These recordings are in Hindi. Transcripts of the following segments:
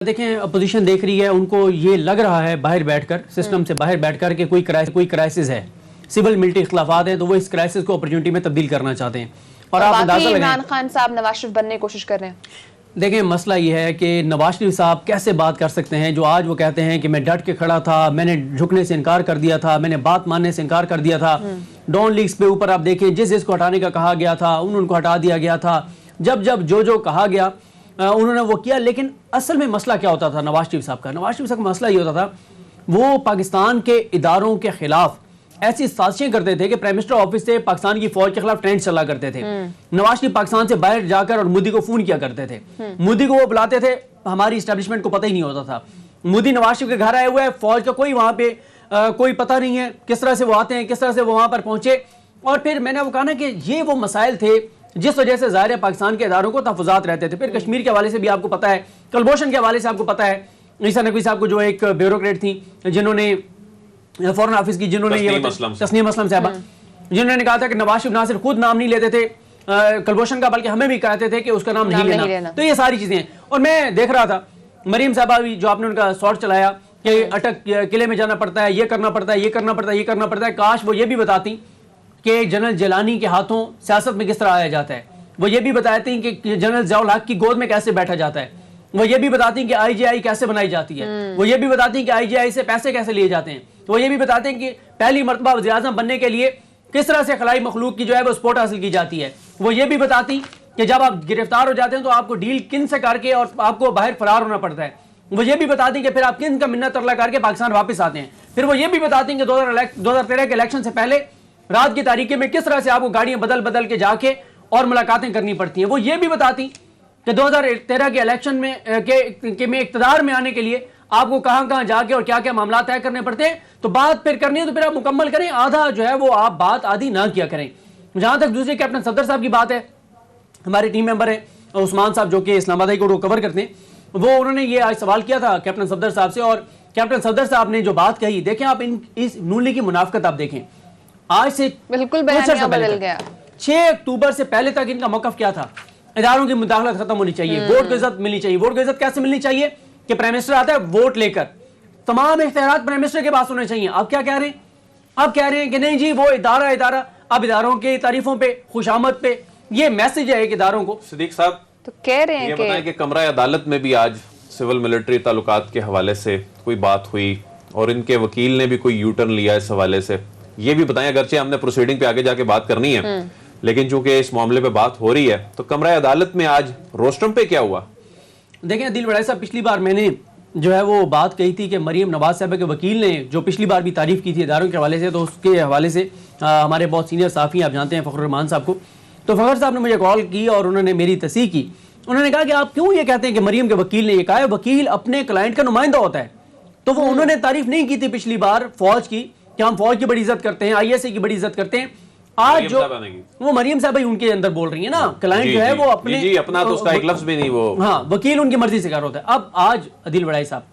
देखें अपोजिशन देख रही है, उनको ये लग रहा है बाहर बैठकर, सिस्टम से बाहर बैठकर कि कोई क्राइसिस है, सिविल मिलिट्री इख्तिलाफात हैं, तो वो इस क्राइसिस को अपॉर्चुनिटी में तब्दील करना चाहते हैं। और आप अंदाजा लगाएं, इमरान खान साहब नवाज शरीफ बनने की कोशिश कर रहे हैं। देखें मसला ये है कि नवाज शरीफ साहब कैसे बात कर सकते हैं जो आज वो कहते हैं कि मैं डट के खड़ा था, मैंने झुकने से इनकार कर दिया था, मैंने बात मानने से इनकार कर दिया था। डॉन लीग्स पे ऊपर आप देखें, जिसको हटाने का कहा गया था उनको हटा दिया गया था, जब जो कहा गया उन्होंने वो किया। लेकिन असल में मसला क्या होता था नवाज शरीफ साहब का? नवाज शरीफ साहब का मसला ये होता था, वो पाकिस्तान के इदारों के खिलाफ ऐसी साजिशें करते थे कि प्राइम मिनिस्टर ऑफिस से पाकिस्तान की फौज के खिलाफ ट्रेंड चला करते थे। नवाज शरीफ पाकिस्तान से बाहर जाकर और मोदी को फोन किया करते थे, मोदी को वो बुलाते थे, हमारी इस्टेब्लिशमेंट को पता ही नहीं होता था। मोदी नवाज शरीफ के घर आए हुए हैं, फौज का कोई वहां पे कोई पता नहीं है किस तरह से वो आते हैं, किस तरह से वो वहां पर पहुंचे। और फिर मैंने वो कहा ना कि ये वो मसाइल थे जिस वजह से ज़ाहिर है पाकिस्तान के इदारों को तहफ़्फ़ुज़ात रहते थे। फिर कश्मीर के हवाले से भी आपको पता है, कुलभूषण के हवाले से आपको पता है, ईसा नकवी साहब को जो एक ब्यूरोक्रेट थी जिन्होंने फॉरेन ऑफिस की, जिन्होंने तस्नीम असलम साहबा, जिन्होंने कहा था कि नवाज शरीफ ना सिर्फ खुद नाम नहीं लेते थे कुलभूषण का, बल्कि हमें भी कहते थे कि उसका नाम नहीं लेना। तो ये सारी चीजें हैं। और मैं देख रहा था मरीम साहबा भी, जो आपने उनका शॉर्ट चलाया कि अटक किले में जाना पड़ता है, ये करना पड़ता है, ये करना पड़ता है, ये करना पड़ता है, काश वो ये भी बताती कि जनरल जिलानी के हाथों सियासत में किस तरह आया जाता है। वो ये भी बताती कि जनरल ज़ियाउल हक की गोद में कैसे बैठा जाता है। वो ये भी बताती कि IGI कैसे बनाई जाती है। वो ये भी बताती कि IGI से पैसे कैसे लिए जाते हैं। वो ये भी बताते हैं कि पहली मरतबा वज़ीर आज़म बनने के लिए किस तरह से खलाई मखलूक की जो है वो सपोर्ट हासिल की जाती है। वो ये भी बताती कि जब आप गिरफ्तार हो जाते हैं तो आपको डील किन से करके और आपको बाहर फरार होना पड़ता है। वो ये भी बताती कि फिर आप किन का मिन्नत तरला करके पाकिस्तान वापस आते हैं। फिर वो ये भी बताती कि 2013 के इलेक्शन से पहले रात की तारीखें में किस तरह से आपको गाड़ियां बदल बदल के जाके और मुलाकातें करनी पड़ती हैं। वो ये भी बताती कि 2013 के इलेक्शन में इक़्तिदार में आने के लिए आपको कहां जाके और क्या क्या मामला तय करने पड़ते हैं। तो बात फिर करनी है तो फिर आप मुकम्मल करें, आधा जो है वो आप बात आधी ना किया करें। जहां तक दूसरे कैप्टन सफदर साहब की बात है, हमारे टीम मेंबर है उस्मान साहब जो कि इस्लामाबाद हाई कोर्ट को कवर करते हैं, वो उन्होंने ये आज सवाल किया था कैप्टन सफदर साहब से, और कैप्टन सफदर साहब ने जो बात कही, देखें आप इस नून लीग की मुनाफिकत आप देखें, आज से बिल्कुल बदल गया। 6 अक्टूबर से पहले तक इनका मौकफ क्या था? इदारों की मुदाखलत खत्म होनी चाहिए, वोट को इज्जत मिलनी चाहिए। वोट को इज्जत कैसे मिलनी चाहिए कि प्राइम मिनिस्टर आता है वोट लेकर, तमाम इख्तियारात प्राइम मिनिस्टर के पास होने चाहिए। आप क्या कह रहे हैं? आप कह रहे हैं कि नहीं जी वो इदारा अब इदारों की तारीफों पे, खुशामद पे, ये मैसेज है एक इदारों को। सिद्दीक साहब तो कह रहे हैं बताएं कि कमरा अदालत में भी आज सिविल मिलिट्री ताल्लुकात के हवाले से कोई बात हुई और इनके वकील ने भी कोई यू टर्न लिया इस हवाले से। ये भी बताएं, अगरचे हमने प्रोसीडिंग पे आगे जाके बात करनी है, लेकिन चूंकि इस मामले पे बात हो रही है तो कमरा अदालत में आज रोस्टम पे क्या हुआ? देखें अदिल वड़ाई साहब, पिछली बार मैंने जो है वो बात कही थी कि मरीम नवाज साहब के वकील ने जो पिछली बार भी तारीफ की थी इदारों के हवाले से, तो उसके हवाले से हमारे बहुत सीनियर साफ़ी आप जानते हैं फ़खरुर रहमान साहब को, तो फ़खर साहब ने मुझे कॉल की और उन्होंने मेरी तस्दीक की। उन्होंने कहा कि आप क्यों ये कहते हैं कि मरीम के वकील ने ये कहा है? वकील अपने क्लाइंट का नुमाइंदा होता है। तो वो उन्होंने तारीफ नहीं की थी पिछली बार फौज की कि हम फौज की बड़ी इज्जत करते हैं, ISA की बड़ी इज्जत करते हैं। आज जो वो मरीम साहब उनके अंदर बोल रही है ना, क्लाइंट जो है वो अपना तो उसका एक लफ्ज भी नहीं, वो हाँ वकील उनकी मर्जी से कर होता है। अब आज अदिल वड़ाई साहब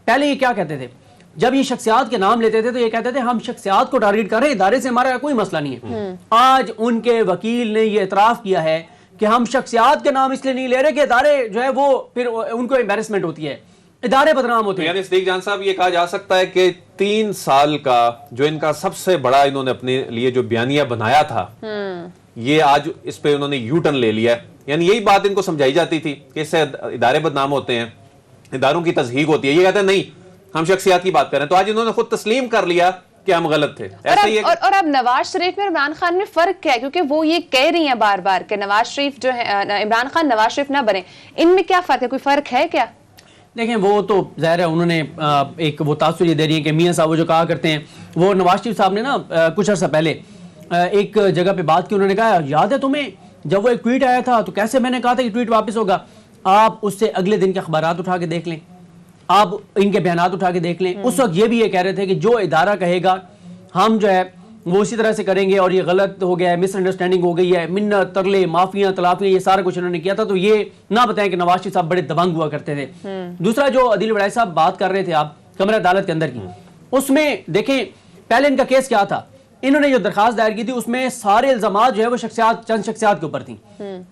पहले ये क्या कहते थे, जब ये शख्सियात के नाम लेते थे तो ये कहते थे हम शख्सियात को टारगेट कर रहे हैं, इदारे से हमारा कोई मसला नहीं है। आज उनके वकील ने ये इतराफ किया है कि हम शख्सियात के नाम इसलिए नहीं ले रहे कि इदारे जो है वो फिर उनको एम्बैरेसमेंट होती है, इदारे बदनाम होते हैं। यानी सिद्दीक जान साहब ये कहा जा सकता है कि 3 साल का जो इनका सबसे बड़ा इन्होंने अपने लिए जो बयानिया बनाया था, ये आज इस पे उन्होंने यू टर्न ले लिया है। यानी यही बात इनको समझाई जाती थी कि इससे इदारे बदनाम होते हैं, इदारों की तस्हीक होती है। ये कहते हैं नहीं हम शख्सियात की बात करें, तो आज इन्होंने खुद तस्लीम कर लिया कि हम गलत थे। ऐसे ही और अब नवाज शरीफ में इमरान खान में फर्क क्या है? क्योंकि वो ये कह रही हैं बार बार कि नवाज शरीफ जो है, इमरान खान नवाज शरीफ ना बने, इनमें क्या फर्क है? कोई फर्क है क्या? देखें वो तो जाहिर है उन्होंने एक वो तासुर ये दे रही है कि मियाँ साहब वो जो कहा करते हैं, वो नवाज शरीफ साहब ने ना कुछ अर्सा पहले एक जगह पे बात की, उन्होंने कहा याद है तुम्हें जब वो एक ट्वीट आया था तो कैसे मैंने कहा था कि ट्वीट वापस होगा। आप उससे अगले दिन के अखबारात उठा के देख लें, आप इनके बयानात उठा के देख लें। उस वक्त ये भी ये कह रहे थे कि जो इदारा कहेगा हम जो है वो इसी तरह से करेंगे और ये गलत हो गया है, मिसअंडरस्टैंडिंग हो गई है, मिन्नत तरले माफियां तलाफियां ये सारा कुछ उन्होंने किया था। तो ये ना बताएं कि नवाज शरीफ साहब बड़े दबंग हुआ करते थे। दूसरा जो अदिल वड़ाई साहब बात कर रहे थे आप कमरा अदालत के अंदर की, उसमें देखें पहले इनका केस क्या था, इन्होंने जो दरखास्त दायर की थी उसमें सारे इल्जामात जो है वो चंद शख्सियात के ऊपर थी।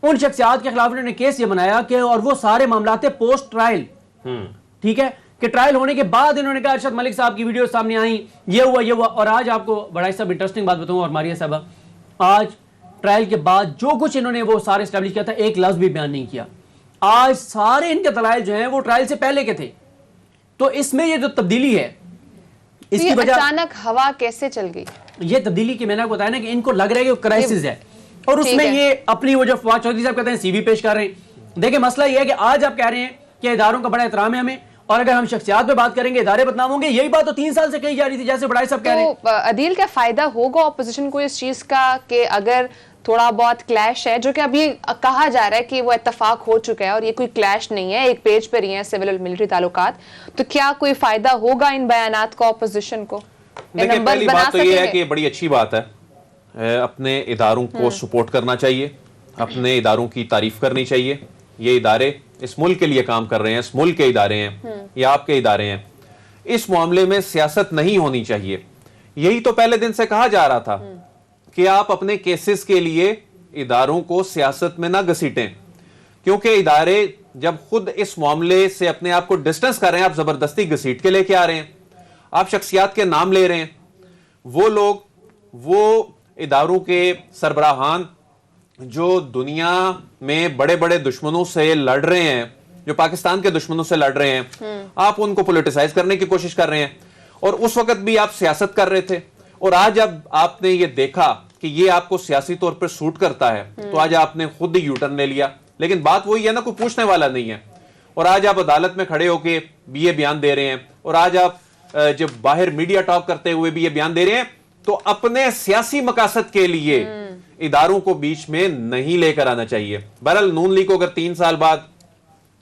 उन शख्सियात के खिलाफ इन्होंने केस ये बनाया कि और वो सारे मामला थे पोस्ट ट्रायल ठीक है, कि ट्रायल होने के बाद इन्होंने कहा अरशद मलिक साहब की वीडियो सामने आई, ये हुआ। और आज आपको बड़ा सब इंटरेस्टिंग बात बताऊं, और मारिया साहबा, आज ट्रायल के बाद जो कुछ इन्होंने वो सारे एस्टैब्लिश किया था, एक लफ्ज भी बयान नहीं किया। आज सारे इनके दलाइल जो हैं वो ट्रायल से पहले के थे। तो इसमें ये जो तब्दीली है, इसकी वजह अचानक हवा कैसे चल गई? ये तब्दीली की मैंने आपको बताया ना कि इनको लग रहा है कि क्राइसिस है, और उसमें ये अपनी वो जो फवाद चौधरी साहब कहते हैं सीवी पेश कर रहे हैं। देखिए मसला ये है कि आज आप कह रहे हैं कि इदारों का बड़ा एहतराम है हमें, और अगर हम शख्सियात पे बात करेंगे इदारे बदनाम होंगे। यही बात तो 3 साल से कही जा रही थी, जैसे बड़ाई साहब कह रहे हैं। तो अदील, क्या फायदा होगा ऑपोजिशन को इस चीज का कि अगर थोड़ा बहुत क्लैश है, जो कि अभी कहा जा रहा है कि वो इत्तेफाक हो चुका है और ये कोई क्लैश नहीं है, एक पेज पर ही है सिविल और मिलिट्री ताल्लुकात, तो क्या कोई फायदा होगा इन बयानात को ऑपोजिशन को? देखिए पहली बात तो ये है कि बड़ी अच्छी बात है, अपने इदारों को सपोर्ट करना चाहिए, अपने इदारों की तारीफ करनी चाहिए। ये इदारे इस मुल्क के लिए काम कर रहे हैं, इस मुल्क के इदारे हैं, ये आपके इदारे हैं। इस मामले में सियासत नहीं होनी चाहिए। यही तो पहले दिन से कहा जा रहा था कि आप अपने केसेस के लिए इदारों को सियासत में ना घसीटें, क्योंकि इदारे जब खुद इस मामले से अपने आप को डिस्टेंस कर रहे हैं, आप जबरदस्ती घसीट के लेके आ रहे हैं, आप शख्सियात के नाम ले रहे हैं। वो लोग, वो इदारों के सरबराहान जो दुनिया में बड़े बड़े दुश्मनों से लड़ रहे हैं, जो पाकिस्तान के दुश्मनों से लड़ रहे हैं, आप उनको पॉलिटिसाइज करने की कोशिश कर रहे हैं। और उस वक्त भी आप सियासत कर रहे थे, और आज अब आपने ये देखा कि ये आपको सियासी तौर पर सूट करता है, तो आज आपने खुद ही यूटर्न ले लिया। लेकिन बात वही है ना, कोई पूछने वाला नहीं है। और आज आप अदालत में खड़े होके भी ये बयान दे रहे हैं, और आज आप जब बाहर मीडिया टॉक करते हुए भी ये बयान दे रहे हैं, तो अपने सियासी मकासद के लिए इदारों को बीच में नहीं लेकर आना चाहिए। बहरहाल नून लीग को अगर 3 साल बाद,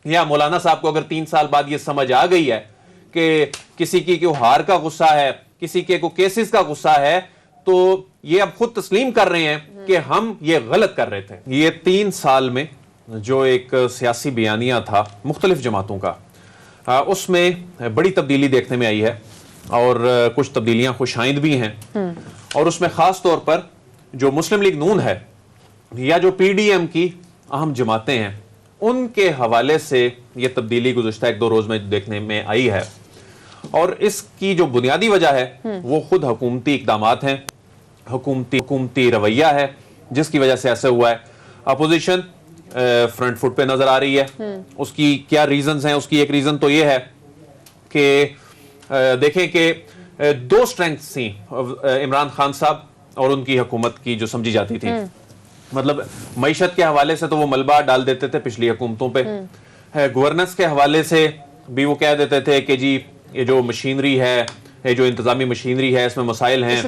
या मौलाना साहब को अगर 3 साल बाद ये समझ आ गई है कि किसी की को हार का गुस्सा है, किसी के को केसेस का गुस्सा है, तो ये अब खुद तस्लीम कर रहे हैं कि हम ये गलत कर रहे थे। ये 3 साल में जो एक सियासी बयानिया था मुख्तलिफ जमातों का, उसमें बड़ी तब्दीली देखने में आई है, और कुछ तब्दीलियां खुशाइंद भी हैं। और उसमें खास तौर पर जो मुस्लिम लीग नून है, या जो पीडीएम की अहम जमातें हैं, उनके हवाले से ये तब्दीली गुज़श्ता 1-2 रोज में देखने में आई है। और इसकी जो बुनियादी वजह है वो खुद हुकूमती इक़दामात हैं, हुकूमती रवैया है, जिसकी वजह से ऐसा हुआ है। अपोजिशन फ्रंट फुट पे नजर आ रही है। उसकी क्या रीजंस हैं? उसकी एक रीजन तो ये है कि देखें कि 2 स्ट्रेंथ्स थी इमरान खान साहब और उनकी हुकूमत की जो समझी जाती थी। मतलब मईशत के हवाले से तो वो मलबा डाल देते थे पिछली हुकूमतों पे, गवर्नेंस के हवाले से भी वो कह देते थे कि जी ये जो मशीनरी है, ये जो इंतजामी मशीनरी है, इसमें मसाइल हैं,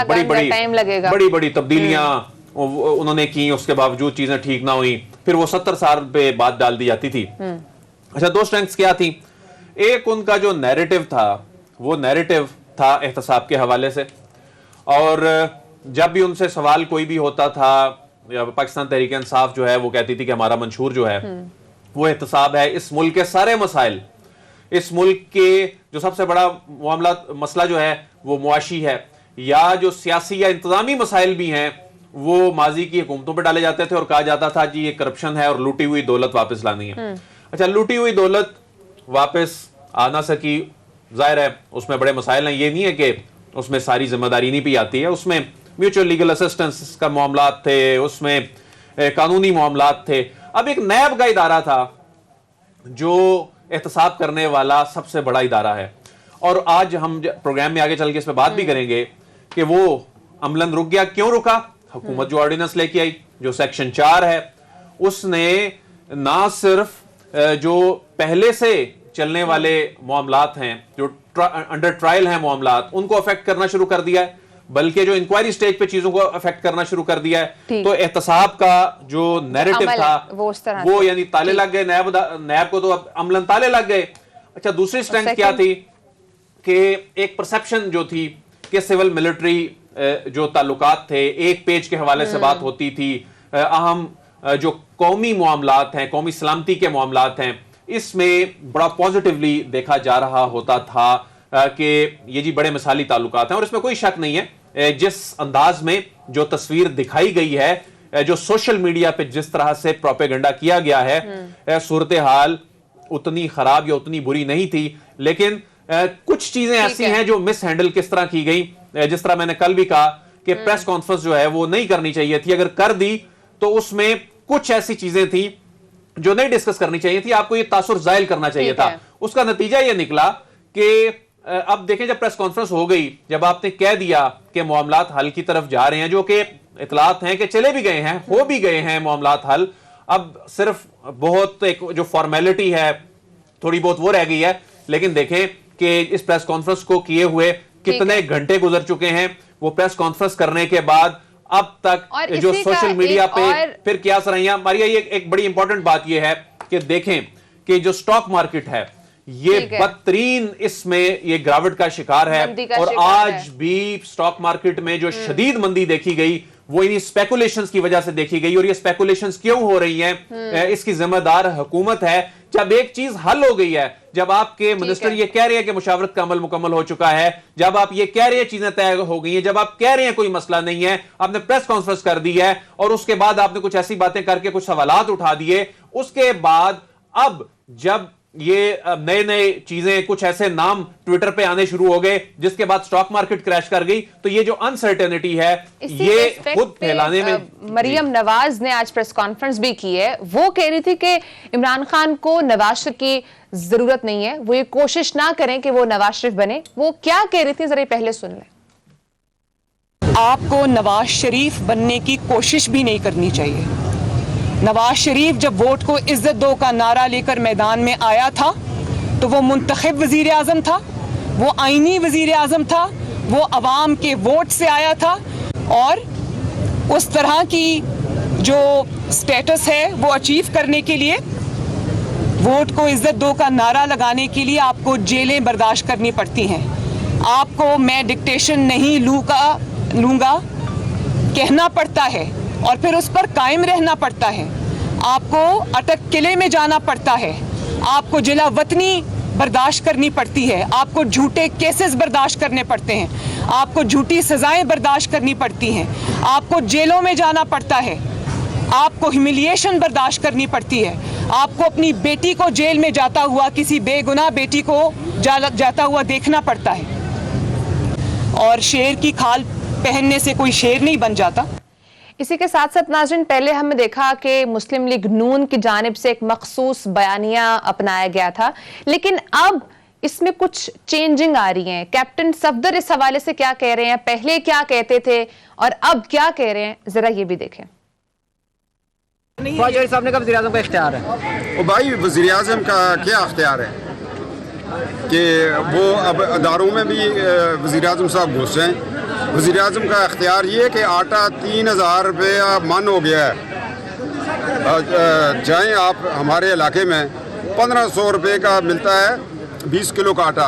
बड़ी बड़ी तब्दीलियां उन्होंने की, उसके बावजूद चीजें ठीक ना हुई, फिर वो 70 साल पे बात डाल दी जाती थी। अच्छा, 2 स्ट्रेंथ्स क्या थी? एक उनका जो नैरेटिव था, वो नैरेटिव था एहतसाब के हवाले से, और जब भी उनसे सवाल कोई भी होता था, पाकिस्तान तहरीक इंसाफ जो है वो कहती थी कि हमारा मंशूर जो है वो एहतसाब है, इस मुल्क के सारे मसाइल, इस मुल्क के जो सबसे बड़ा मामला मसला जो है वो मुआशी है, या जो सियासी या इंतजामी मसाइल भी हैं वो माजी की हुकूमतों पर डाले जाते थे, और कहा जाता था जी ये करप्शन है और लूटी हुई दौलत वापस लानी है। अच्छा, लूटी हुई दौलत वापस आ ना सकी, जाहिर है उसमें बड़े मसाइल हैं। ये नहीं है कि उसमें सारी जिम्मेदारी नहीं भी आती है, उसमें म्यूचुअल लीगल असिस्टेंस का मामलात थे, उसमें कानूनी मामलात थे। अब एक नैब का इदारा था जो एहतसाब करने वाला सबसे बड़ा इदारा है, और आज हम प्रोग्राम में आगे चल के इस पर बात भी करेंगे कि वो अमलन रुक गया। क्यों रुका? हुकूमत जो ऑर्डिनेंस लेके आई, जो सेक्शन 4 है, उसने ना सिर्फ जो पहले से चलने वाले मामलात हैं, जो अंडर ट्रायल हैं मामलात, उनको अफेक्ट करना शुरू कर दिया है, बल्कि जो इंक्वायरी स्टेज पे चीजों को अफेक्ट करना शुरू कर दिया है। तो एहतसाब का जो नैरेटिव था वो यानी ताले लग गए, नैब को तो अमलन ताले लग गए। अच्छा, दूसरी स्ट्रेंथ क्या थी कि एक परसेप्शन जो थी कि सिविल मिलिट्री जो ताल्लुकात थे, एक पेज के हवाले से बात होती थी, अहम जो कौमी मामलात हैं, कौमी सलामती के मामलात हैं, इसमें बड़ा पॉजिटिवली देखा जा रहा होता था कि ये जी बड़े मिसाली ताल्लुकात हैं। और इसमें कोई शक नहीं है, जिस अंदाज में जो तस्वीर दिखाई गई है, जो सोशल मीडिया पे जिस तरह से प्रोपेगेंडा किया गया है, सूरत हाल उतनी खराब या उतनी बुरी नहीं थी, लेकिन कुछ चीजें ऐसी हैं जो मिस हैंडल किस तरह की गई। जिस तरह मैंने कल भी कहा कि प्रेस कॉन्फ्रेंस जो है वो नहीं करनी चाहिए थी, अगर कर दी तो उसमें कुछ ऐसी चीजें थी जो नहीं डिस्कस करनी चाहिए थी, आपको ये तासुर जाहिर करना चाहिए था। उसका नतीजा ये निकला कि अब देखें, जब प्रेस कॉन्फ्रेंस हो गई, जब आपने कह दिया कि मामलात हल की तरफ जा रहे हैं, जो कि इतलात हैं कि चले भी गए हैं, हो भी गए हैं मामलात हल, अब सिर्फ बहुत एक जो फॉर्मेलिटी है थोड़ी बहुत वो रह गई है। लेकिन देखें कि इस प्रेस कॉन्फ्रेंस को किए हुए कितने घंटे गुजर चुके हैं। वो प्रेस कॉन्फ्रेंस करने के बाद अब तक जो सोशल मीडिया पे फिर क्या सराहियां मारिया। ये एक बड़ी इंपॉर्टेंट बात ये है कि देखें कि जो स्टॉक मार्केट है ये बदतरीन इसमें ये गिरावट का शिकार है, और आज भी स्टॉक मार्केट में जो शदीद मंदी देखी गई वो इन्हीं स्पेकुलेशंस की वजह से देखी गई। और ये स्पेकुलेशंस क्यों हो रही हैं, इसकी जिम्मेदार हुकूमत है। जब एक चीज हल हो गई है, जब आपके मिनिस्टर ये कह रहे हैं कि मुशावरत का अमल मुकम्मल हो चुका है, जब आप ये कह रहे हैं चीजें तय हो गई हैं, जब आप कह रहे हैं कोई मसला नहीं है, आपने प्रेस कॉन्फ्रेंस कर दी है और उसके बाद आपने कुछ ऐसी बातें करके कुछ सवालात उठा दिए, उसके बाद अब जब ये नए नए चीजें, कुछ ऐसे नाम ट्विटर पे आने शुरू हो गए जिसके बाद स्टॉक मार्केट क्रैश कर गई, तो ये जो अनसर्टेनिटी है ये खुद फैलाने में। मरियम नवाज ने आज प्रेस कॉन्फ्रेंस भी की है, वो कह रही थी कि इमरान खान को नवाज शरीफ की जरूरत नहीं है, वो ये कोशिश ना करें कि वो नवाज शरीफ बने। वो क्या कह रही थी, जरा पहले सुन लें। आपको नवाज शरीफ बनने की कोशिश भी नहीं करनी चाहिए। नवाज शरीफ जब वोट को इज्जत दो का नारा लेकर मैदान में आया था तो वो मुंतखब वजीर आजम था, वो आईनी वजीर आजम था, वो अवाम के वोट से आया था, और उस तरह की जो स्टेटस है वो अचीव करने के लिए, वोट को इज्जत दो का नारा लगाने के लिए आपको जेलें बर्दाश्त करनी पड़ती हैं। आपको मैं डिक्टेशन नहीं लूँगा कहना पड़ता है और फिर उस पर कायम रहना पड़ता है। आपको अटक किले में जाना पड़ता है, आपको जिला वतनी बर्दाश्त करनी पड़ती है, आपको झूठे केसेस बर्दाश्त करने पड़ते हैं, आपको झूठी सजाएं बर्दाश्त करनी पड़ती हैं, आपको जेलों में जाना पड़ता है, आपको ह्यूमिलिएशन बर्दाश्त करनी पड़ती है, आपको अपनी बेटी को जेल में जाता हुआ, किसी बेगुनाह बेटी को जाता हुआ देखना पड़ता है। और शेर की खाल पहनने से कोई शेर नहीं बन जाता। इसी के साथ साथ नाज़रीन, पहले हमने देखा कि मुस्लिम लीग नून की जानिब से एक मखसूस बयानिया अपनाया गया था, लेकिन अब इसमें कुछ चेंजिंग आ रही है। कैप्टन सफदर इस हवाले से क्या कह रहे हैं, पहले क्या कहते थे और अब क्या कह रहे हैं, जरा ये भी देखें। ख्वाजा साहब ने कहा वज़ीर आज़म का इख्तियार है। ओ भाई, वज़ीर आज़म का क्या इख्तियार है कि वो अब अदारों में भी वज़ीर आज़म साहब घुस हैं। वज़ीर आज़म का इख्तियार ये है कि आटा 3000 रुपये मन हो गया है, जाएँ आप हमारे इलाके में 1500 रुपये का मिलता है 20 किलो का आटा।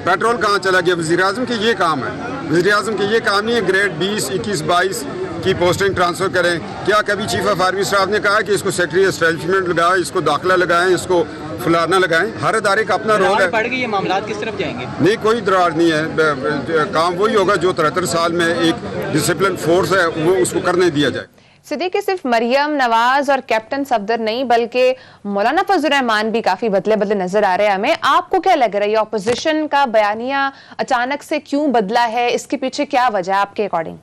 पेट्रोल कहाँ चला गया? वज़ीर आज़म के ये काम है। वज़ीर आज़म के ये काम नहीं है ग्रेड 20, 21, 22 की पोस्टिंग ट्रांसफ़र करें। क्या कभी चीफ ऑफ आर्मी स्टाफ ने कहा कि इसको सेक्रेटरी एस्टैब्लिशमेंट लगाएं, इसको दाखिला लगाएं, इसको फलाना लगाएं? हर इदारे का अपना रोल है। पड़ गई, ये मामलात किस तरफ जाएंगे? नहीं, कोई दरार नहीं है। काम वही होगा जो 73 साल में एक डिसिप्लिन फोर्स है वो उसको करने दिया जाए। सिद्दीकी सिर्फ मरियम नवाज और कैप्टन सफदर नहीं बल्कि मौलाना फजल रहमान भी काफी बदले बदले नजर आ रहे हैं हमें। आपको क्या लग रहा है, ये ऑपोजिशन का बयानिया अचानक से क्यों बदला है, इसके पीछे क्या वजह है आपके अकॉर्डिंग?